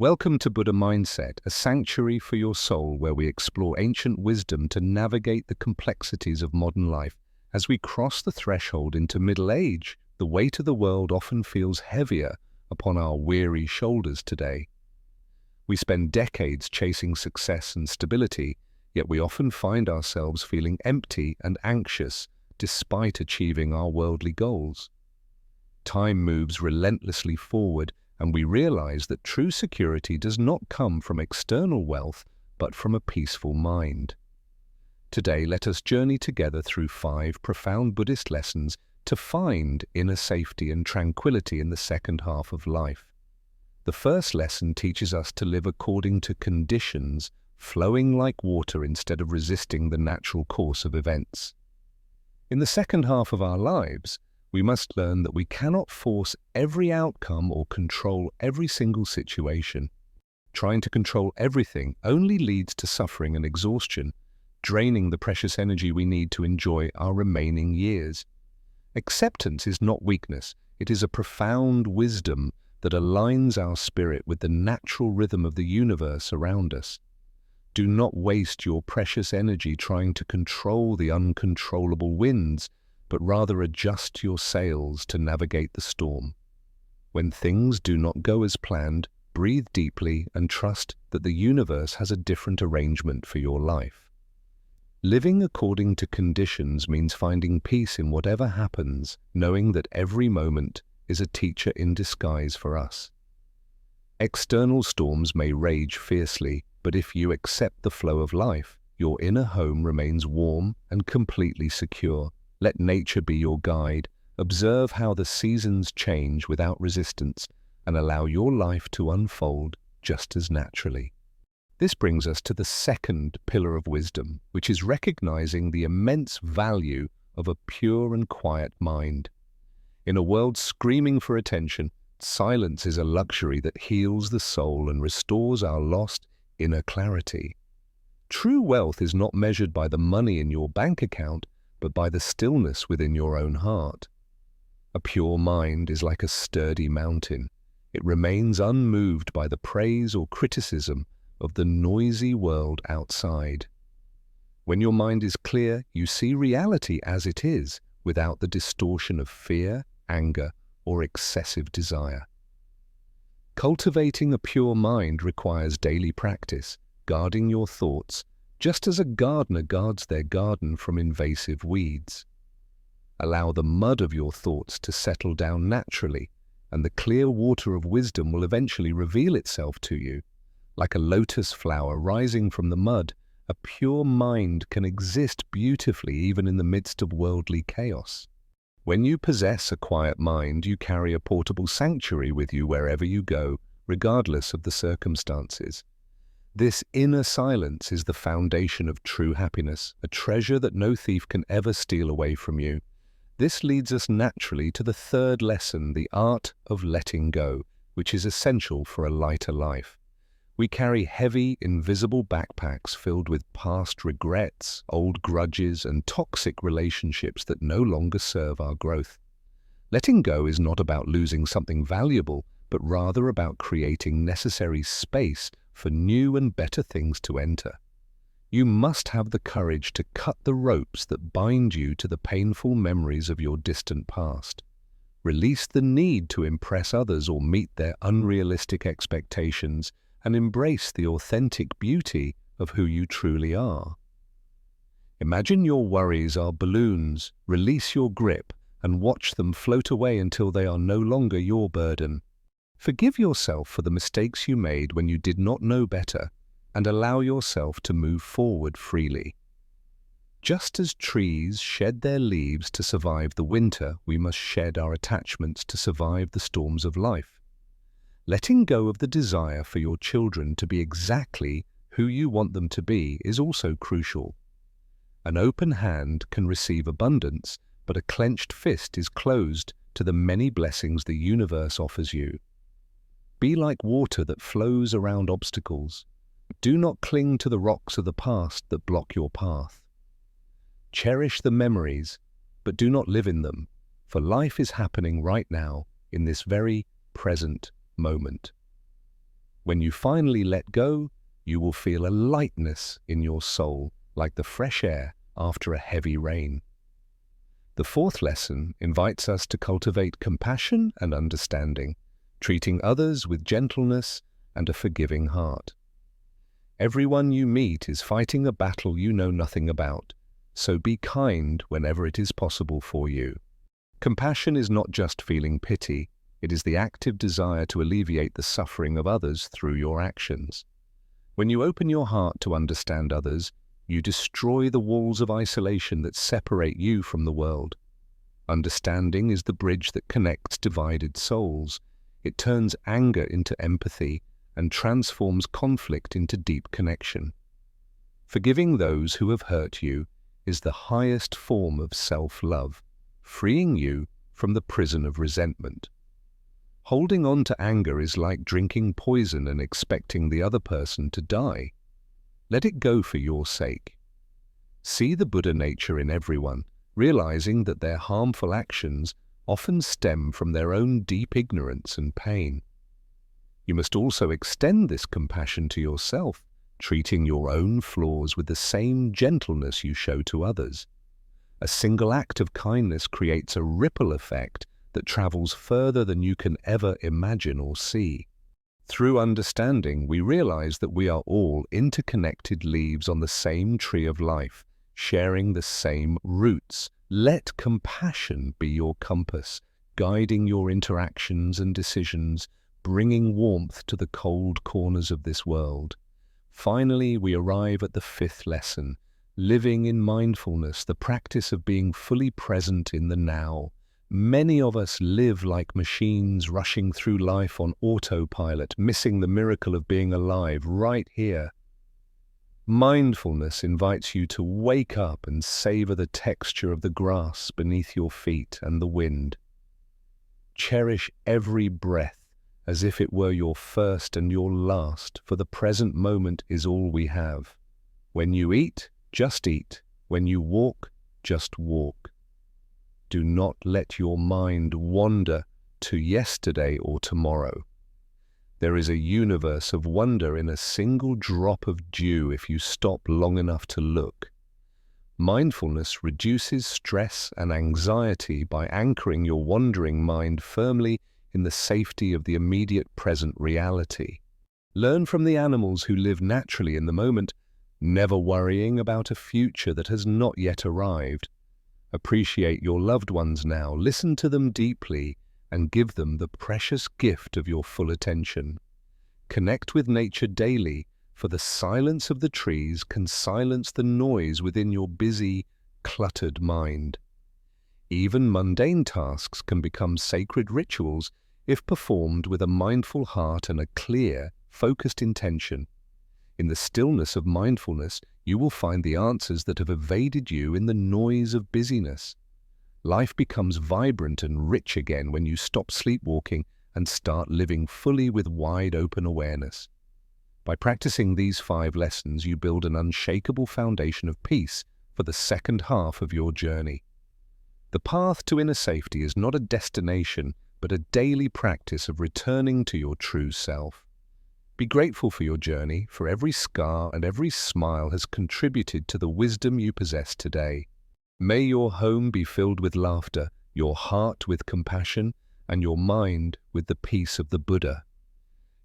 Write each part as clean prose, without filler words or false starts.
Welcome to Buddha Mindset, a sanctuary for your soul where we explore ancient wisdom to navigate the complexities of modern life. As we cross the threshold into middle age, the weight of the world often feels heavier upon our weary shoulders today. We spend decades chasing success and stability, yet we often find ourselves feeling empty and anxious despite achieving our worldly goals. Time moves relentlessly forward, and we realize that true security does not come from external wealth, but from a peaceful mind. Today, let us journey together through 5 profound Buddhist lessons to find inner safety and tranquility in the second half of life. The first lesson teaches us to live according to conditions, flowing like water instead of resisting the natural course of events. In the second half of our lives, we must learn that we cannot force every outcome or control every single situation. Trying to control everything only leads to suffering and exhaustion, draining the precious energy we need to enjoy our remaining years. Acceptance is not weakness, it is a profound wisdom that aligns our spirit with the natural rhythm of the universe around us. Do not waste your precious energy trying to control the uncontrollable winds, but rather adjust your sails to navigate the storm. When things do not go as planned, breathe deeply and trust that the universe has a different arrangement for your life. Living according to conditions means finding peace in whatever happens, knowing that every moment is a teacher in disguise for us. External storms may rage fiercely, but if you accept the flow of life, your inner home remains warm and completely secure. Let nature be your guide. Observe how the seasons change without resistance and allow your life to unfold just as naturally. This brings us to the second pillar of wisdom, which is recognizing the immense value of a pure and quiet mind. In a world screaming for attention, silence is a luxury that heals the soul and restores our lost inner clarity. True wealth is not measured by the money in your bank account, but by the stillness within your own heart. A pure mind is like a sturdy mountain. It remains unmoved by the praise or criticism of the noisy world outside. When your mind is clear, you see reality as it is, without the distortion of fear, anger, or excessive desire. Cultivating a pure mind requires daily practice, guarding your thoughts, just as a gardener guards their garden from invasive weeds. Allow the mud of your thoughts to settle down naturally, and the clear water of wisdom will eventually reveal itself to you. Like a lotus flower rising from the mud, a pure mind can exist beautifully even in the midst of worldly chaos. When you possess a quiet mind, you carry a portable sanctuary with you wherever you go, regardless of the circumstances. This inner silence is the foundation of true happiness, a treasure that no thief can ever steal away from you. This leads us naturally to the third lesson, the art of letting go, which is essential for a lighter life. We carry heavy, invisible backpacks filled with past regrets, old grudges, and toxic relationships that no longer serve our growth. Letting go is not about losing something valuable, but rather about creating necessary space for new and better things to enter. You must have the courage to cut the ropes that bind you to the painful memories of your distant past. Release the need to impress others or meet their unrealistic expectations, and embrace the authentic beauty of who you truly are. Imagine your worries are balloons. Release your grip and watch them float away until they are no longer your burden. Forgive yourself for the mistakes you made when you did not know better, and allow yourself to move forward freely. Just as trees shed their leaves to survive the winter, we must shed our attachments to survive the storms of life. Letting go of the desire for your children to be exactly who you want them to be is also crucial. An open hand can receive abundance, but a clenched fist is closed to the many blessings the universe offers you. Be like water that flows around obstacles. Do not cling to the rocks of the past that block your path. Cherish the memories, but do not live in them, for life is happening right now in this very present moment. When you finally let go, you will feel a lightness in your soul, like the fresh air after a heavy rain. The fourth lesson invites us to cultivate compassion and understanding, treating others with gentleness and a forgiving heart. Everyone you meet is fighting a battle you know nothing about, so be kind whenever it is possible for you. Compassion is not just feeling pity, it is the active desire to alleviate the suffering of others through your actions. When you open your heart to understand others, you destroy the walls of isolation that separate you from the world. Understanding is the bridge that connects divided souls. It turns anger into empathy and transforms conflict into deep connection. Forgiving those who have hurt you is the highest form of self-love, freeing you from the prison of resentment. Holding on to anger is like drinking poison and expecting the other person to die. Let it go for your sake. See the Buddha nature in everyone, realizing that their harmful actions often stem from their own deep ignorance and pain. You must also extend this compassion to yourself, treating your own flaws with the same gentleness you show to others. A single act of kindness creates a ripple effect that travels further than you can ever imagine or see. Through understanding, we realize that we are all interconnected leaves on the same tree of life, sharing the same roots. Let compassion be your compass, guiding your interactions and decisions, bringing warmth to the cold corners of this world. Finally, we arrive at the fifth lesson, living in mindfulness, the practice of being fully present in the now. Many of us live like machines rushing through life on autopilot, missing the miracle of being alive right here. Mindfulness invites you to wake up and savor the texture of the grass beneath your feet and the wind. Cherish every breath as if it were your first and your last, for the present moment is all we have. When you eat, just eat. When you walk, just walk. Do not let your mind wander to yesterday or tomorrow. There is a universe of wonder in a single drop of dew if you stop long enough to look. Mindfulness reduces stress and anxiety by anchoring your wandering mind firmly in the safety of the immediate present reality. Learn from the animals who live naturally in the moment, never worrying about a future that has not yet arrived. Appreciate your loved ones now, listen to them deeply, and give them the precious gift of your full attention. Connect with nature daily, for the silence of the trees can silence the noise within your busy, cluttered mind. Even mundane tasks can become sacred rituals if performed with a mindful heart and a clear, focused intention. In the stillness of mindfulness, you will find the answers that have evaded you in the noise of busyness. Life becomes vibrant and rich again when you stop sleepwalking and start living fully with wide-open awareness. By practicing these 5 lessons, you build an unshakable foundation of peace for the second half of your journey. The path to inner safety is not a destination, but a daily practice of returning to your true self. Be grateful for your journey, for every scar and every smile has contributed to the wisdom you possess today. May your home be filled with laughter, your heart with compassion, and your mind with the peace of the Buddha.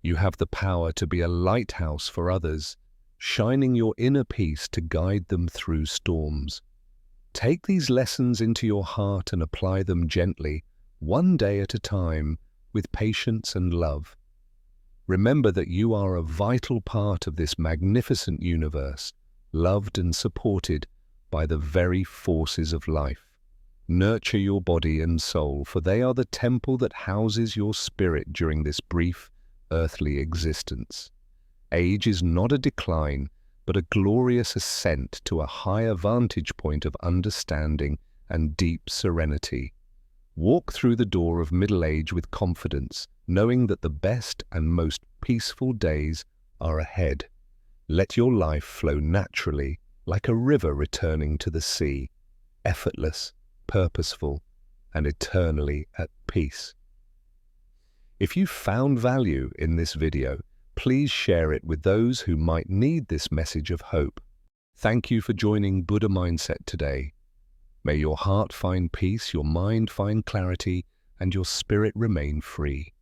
You have the power to be a lighthouse for others, shining your inner peace to guide them through storms. Take these lessons into your heart and apply them gently, one day at a time, with patience and love. Remember that you are a vital part of this magnificent universe, loved and supported by the very forces of life. Nurture your body and soul, for they are the temple that houses your spirit during this brief, earthly existence. Age is not a decline, but a glorious ascent to a higher vantage point of understanding and deep serenity. Walk through the door of middle age with confidence, knowing that the best and most peaceful days are ahead. Let your life flow naturally, like a river returning to the sea, effortless, purposeful, and eternally at peace. If you found value in this video, Please share it with those who might need this message of hope. Thank you for joining Buddha Mindset today. May your heart find peace, your mind find clarity, and your spirit remain free.